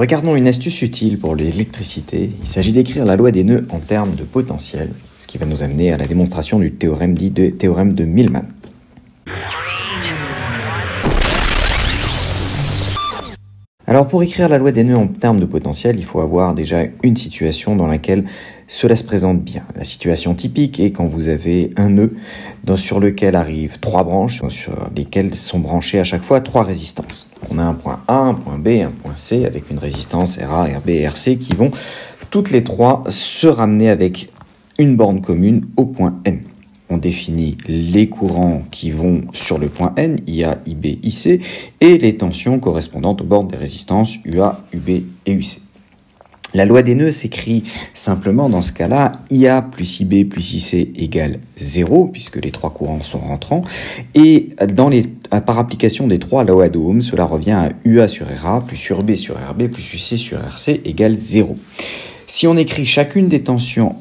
Regardons une astuce utile pour l'électricité. Il s'agit d'écrire la loi des nœuds en termes de potentiel, ce qui va nous amener à la démonstration du théorème dit théorème de Millman. Alors pour écrire la loi des nœuds en termes de potentiel, il faut avoir déjà une situation dans laquelle cela se présente bien. La situation typique est quand vous avez un nœud sur lequel arrivent 3 branches, sur lesquelles sont branchées à chaque fois 3 résistances. On a un point A, un point B, un point C, avec une résistance RA, RB et RC qui vont toutes les 3 se ramener avec une borne commune au point N. On définit les courants qui vont sur le point N, IA, IB, IC, et les tensions correspondantes aux bornes des résistances UA, UB et UC. La loi des nœuds s'écrit simplement dans ce cas-là, IA plus IB plus IC égale 0, puisque les 3 courants sont rentrants, et par application des 3 lois d'Ohm, cela revient à UA sur RA plus UB sur RB plus UC sur RC égale 0. Si on écrit chacune des tensions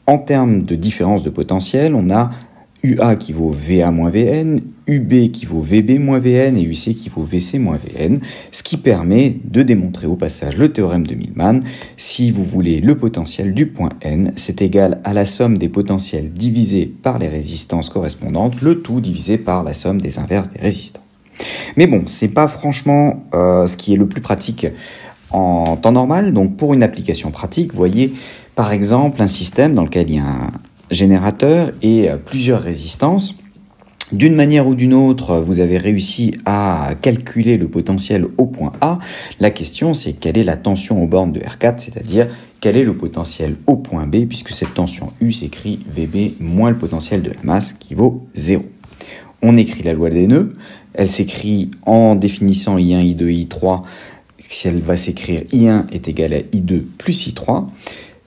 en termes de différence de potentiel, on a UA qui vaut VA moins VN, UB qui vaut VB moins VN et UC qui vaut VC moins VN, ce qui permet de démontrer au passage le théorème de Millman. Si vous voulez le potentiel du point N, c'est égal à la somme des potentiels divisés par les résistances correspondantes, le tout divisé par la somme des inverses des résistants. Mais bon, c'est pas franchement ce qui est le plus pratique en temps normal. Donc pour une application pratique, voyez par exemple un système dans lequel il y a un générateur et plusieurs résistances. D'une manière ou d'une autre, vous avez réussi à calculer le potentiel au point A. La question, c'est quelle est la tension aux bornes de R4, c'est-à-dire quel est le potentiel au point B, puisque cette tension U s'écrit VB moins le potentiel de la masse qui vaut 0. On écrit la loi des nœuds. Elle s'écrit en définissant I1, I2, I3. Si elle va s'écrire I1 est égal à I2 plus I3.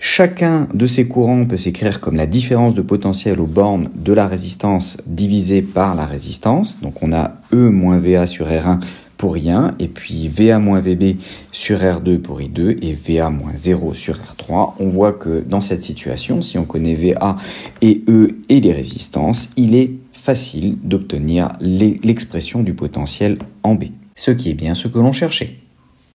Chacun de ces courants peut s'écrire comme la différence de potentiel aux bornes de la résistance divisée par la résistance. Donc on a E moins VA sur R1 pour I1, et puis VA moins VB sur R2 pour I2, et VA moins 0 sur R3. On voit que dans cette situation, si on connaît VA et E et les résistances, il est facile d'obtenir l'expression du potentiel en B. Ce qui est bien ce que l'on cherchait.